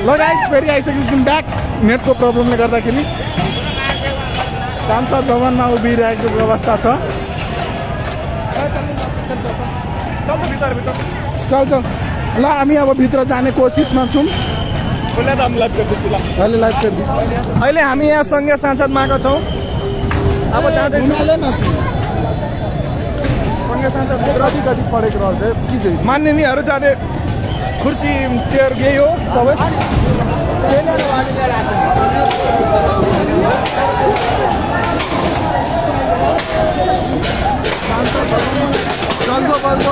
ल गाइस फेरि आइसकेको ब्याक नेटको प्रब्लमले गर्दाखेरि सांसद भवनमा उभिरहेको अवस्था छ। चल चल ल हामी अब भित्र जाने कोसिसमा छौँ। अहिले हामी यहाँ सङ्घीय सांसदमा आएको छौँ। अब सङ्घीय सांसद कति पढेको रहेछ के चाहिँ मान्यनीयहरू जाने कुर्सी चेयर यही हो सबै। चल्दो बल्दो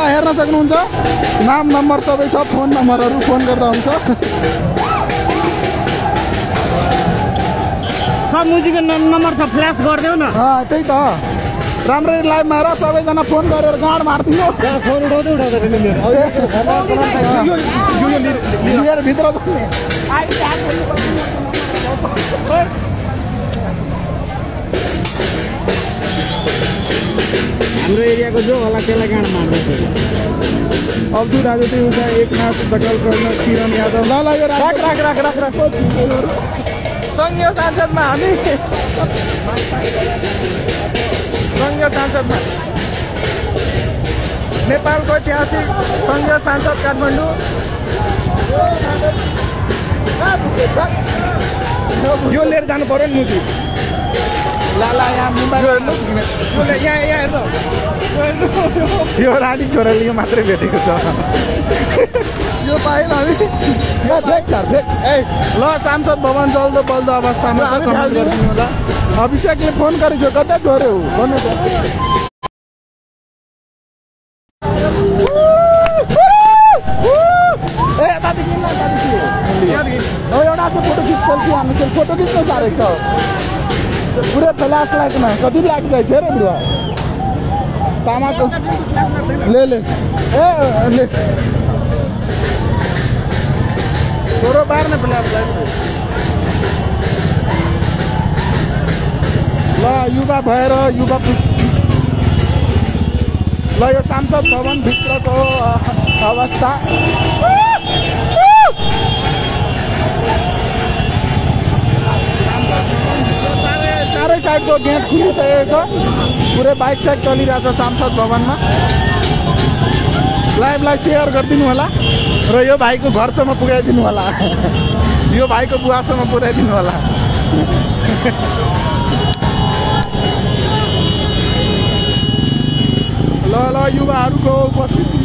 हेर्न सक्नुहुन्छ नाम नम्बर सबै छ। फोन नम्बरहरू फोन गर्दा हुन्छ। सब मुजीको नम्बर छ फ्ल्यास गरिदेऊ न। त्यही त राम्ररी लाइभमा हेर सबैजना फोन गरेर गाँड मार्दिनु। फोन उठाउँदै भित्र हाम्रो एरियाको जो होला त्यसलाई गाँड मार्दैछ। अब्दुल राजती उषा एकनाथ दखल गर्न किरण यादव ल यो राख सङ्घीय सांसदमा हामी सङ्घीय सांसदमा नेपालको ऐतिहासिक सङ्घीय सांसद काठमाडौँ यो लिएर जानु पर्यो नि मुजी। लाला यहाँ मुम्बई यो रानी छोराले यो मात्रै भेटेको छ। यो पाएन हामी ल सांसद भवन जल्दो बल्दो अवस्थामा गरिदिनु होला। अभिषेकले फोन गरेको कता छोड्यो भन्नु एउटा फोटो खिच सेल्फी हान्नु फोटो खिच्नु साह्रो पुरै फ्ल्यास लाइटमा कति लाग्छ रे बुढा तामाको ले थोरो बार्ने फ्ल्यास लाइट ल युवा भएर युवा ल यो सांसद भवन भित्रको अवस्था चारै साइडको गेट खुलिसकेको छ। पुरै बाइक साइक चलिरहेछ सांसद भवनमा। लाइभलाई सेयर गरिदिनु होला र यो भाइको घरसम्म पुर्याइदिनु होला। यो भाइको बुवासम्म पुर्याइदिनु होला। ल युवाहरूको उपस्थिति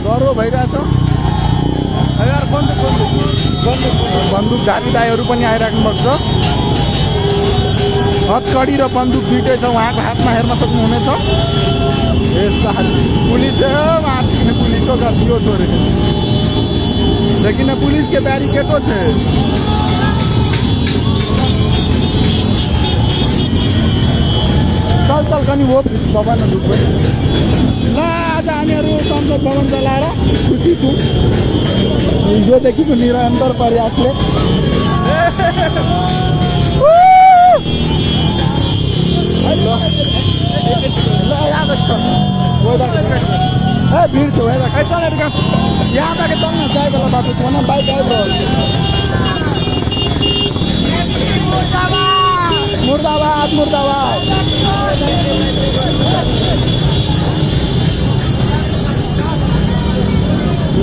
गह्रो भइरहेछ। बन्दुकधारी दाईहरू पनि आइराख्नु भएको छ। हतकडी र बन्दुक दुइटै छ उहाँको हातमा हेर्न सक्नुहुनेछ। पुलिस पुलिस हो दियो छोरे लेकिन पुलिस के बैरिकेडो छे। चल कनी हो भवन ढुक्यो ल। आज हामीहरू संसद भवन चलाएर खुसी छौँ हिजोदेखिको निरन्तर प्रयासले। भिड छ यहाँ तक चल्न चाहे बेला बाटो छ बाइक आइरहन्छ। मुर्दाबाद मुर्दाबाद।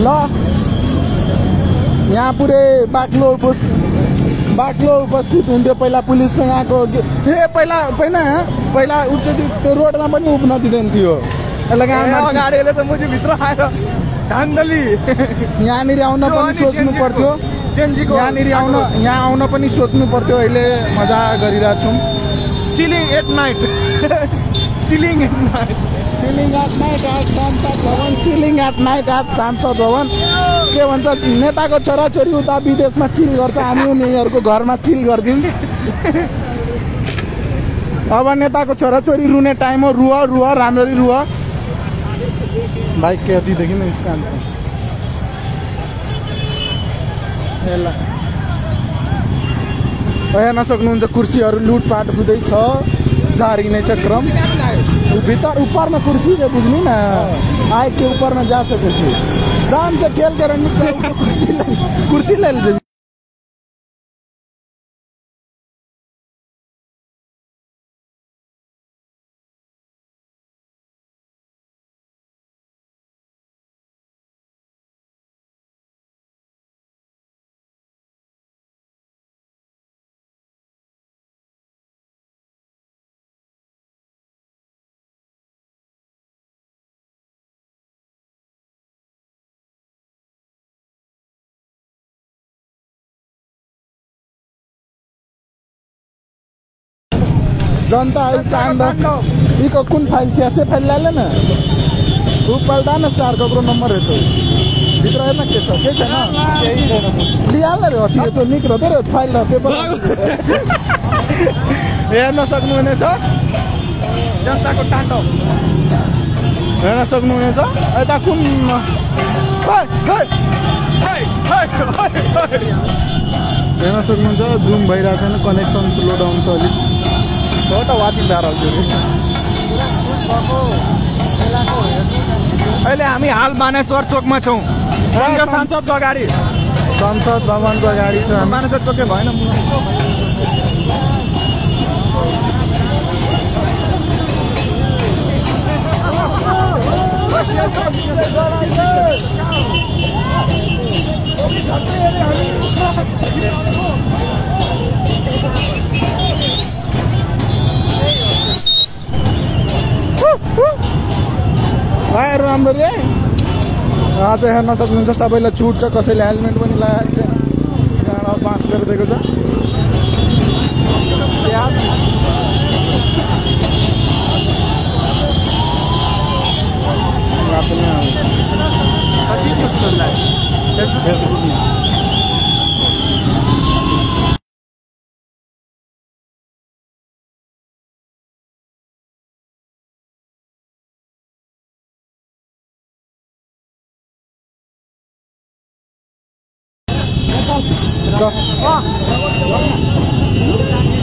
ल यहाँ पुरै बाक्लो उपस्थित हुन्थ्यो। पहिला पुलिसको यहाँको पहिला उच्चति त्यो रोडमा पनि उभ्न दिँदैन थियो। गाडीले त मुजी भित्र आएर धान्दली यहाँनिर आउन पनि सोच्नु पर्थ्यो। जेन्जीको यहाँ आउन पनि सोच्नु पर्थ्यो। अहिले मजा गरिरहेको छौँ। Chilling at night chilling at night chilling at night at सांसद भवन। चिलिङ एट नाइट एट सांसद भवन। के भन्छ नेताको छोराछोरी उता विदेशमा चिल गर्छ, हामी उनीहरूको घरमा चिल गरिदिउँ। अब नेताको छोराछोरी रुने टाइम हो। रुह रुह राम्ररी रुह। बाइक कतिदेखि नै स्ट्यान्ड छ। हेर्न सक्नुहुन्छ कुर्सीहरू लुटपाट हुँदैछ, जारी नै छ क्रम। भित्र ऊपर में कुर्सी है, बुझली ना, आग के ऊपर में जा सके जान से खेल कर कुर्सी ले लीजिए। जनता इको कुन फाइल छ ऐसे फाइल ला ना तू पलटा ना सर ककरो नंबर है तो भित्र हेर्न के छ के छैन लिहाल्न रे अथि त निक रहते रे फाइल र पेपर हेर्न सक्नुहुनेछ जनताको ताण्डव हेर्न सक्नुहुनेछ। यता कुन हेर्न सक्नुहुन्छ जुम भइरहेको छैन, कनेक्सन स्लो डाउन छ अलिक। छोटा वाचिङ दारा अहिले हामी हाल मानेश्वर चोकमा छौँ। सांसदको अगाडि, संसद भवनको अगाडि छ। मानेश्वर चोकै भएन। भाइहरू राम्रो रे आज हेर्न सक्नुहुन्छ सबैलाई छुट छ, कसैले हेलमेट पनि लगाएको छ। त्यहाँबाट बाँस गरिदिएको छ।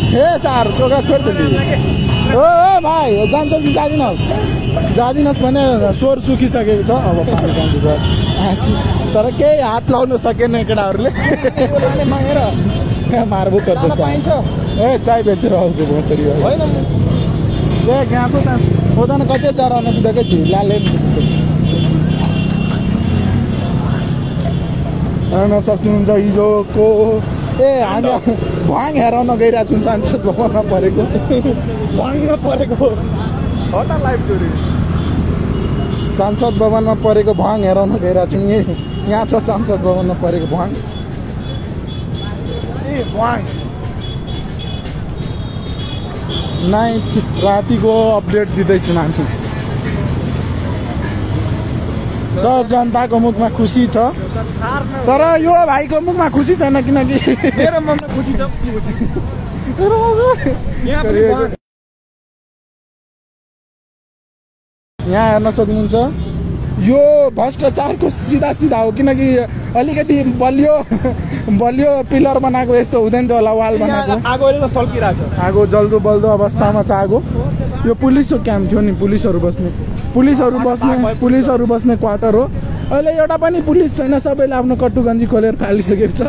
हे सार चोका छोडिदिनु। ओ भाइ जान्छ कि जादिनुहोस् भने स्वर सुकिसकेको छ। अब तर केही हात लाउन सकेन केटाहरूले। मारबो गर्दैछ। ए चाय बेचेर आउँछु बछरी होइन ए गाँको त ओदन कतै चराउन सुदेकै छु लाले हेर्न सक्नुहुन्छ हिजोको। ए हामी भाङ हेराउन गइरहेको छौँ सांसद भवनमा परेको। भाङमा परेको छटा लाइभ चोरी सांसद भवनमा परेको भाङ हेराउन गइरहेको छौँ। यहाँ छ सांसद भवनमा परेको भाङ। नाइट रातिको अपडेट दिँदैछौँ हामी। सब जनताको मुखमा खुसी छ, तर यो भाइको मुखमा खुसी छैन किनकि मेरो मनमा खुसी छ। यहाँ हेर्न सक्नुहुन्छ यो भ्रष्टाचारको सिधा हो, किनकि अलिकति बलियो पिलर बनाएको यस्तो हुँदैन थियो होला, वाल बनाएको। आगोले त सल्किरहेको छ। आगो जल्दो बल्दो अवस्थामा छ आगो। यो पुलिसको क्याम्प थियो नि, पुलिसहरू बस्ने क्वार्टर हो। अहिले एउटा पनि पुलिस छैन, सबैले आफ्नो कट्टुगन्जी खोलेर फालिसकेको छ।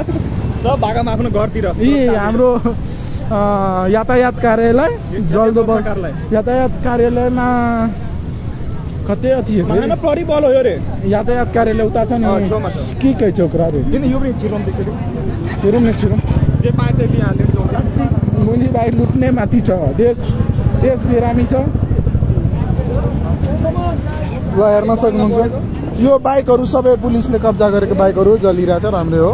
सब भागामा आफ्नो घरतिर। यी हाम्रो यातायात कार्यालय जल्दो यातायात कार्यालयमा कतै अथि परिबल हो रे। यातायात कार्यालय उता छ नि के चोक र रे छिरुम जे पाए त्यही लिहाल्ने चोक। मुनि बाहिर लुट्ने माथि छ। देश बिरामी छ। ल हेर्न सक्नुहुन्छ यो बाइकहरू सबै पुलिसले कब्जा गरेको बाइकहरू जलिरहेछ राम्रै हो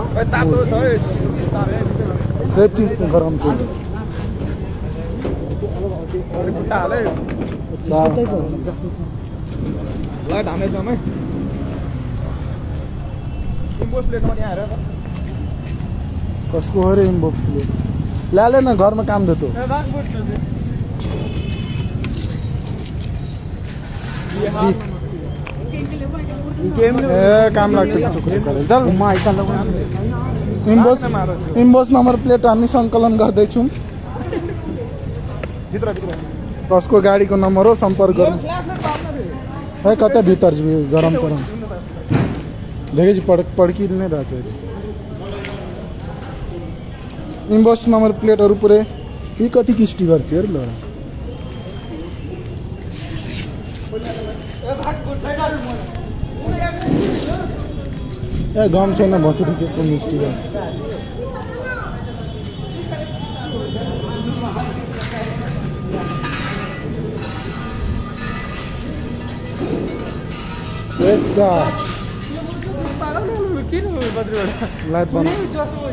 सेफ्टी गरम छ कसको हो रे इम्बो ल्याले न घरमा काम देतो काम लाग्छ इम्बोस नम्बर प्लेट हामी सङ्कलन गर्दैछौँ कसको गाडीको नम्बर हो सम्पर्क गर्नु है कता भित्र गरम गरम देखेपछि पड्कि नै रहेछ इम्बोस नम्बर प्लेटहरू पुरै यी कति किस्टी गर्थ्यो अरे ल ए गम छैन भसुरी के मिस्टी लाइभ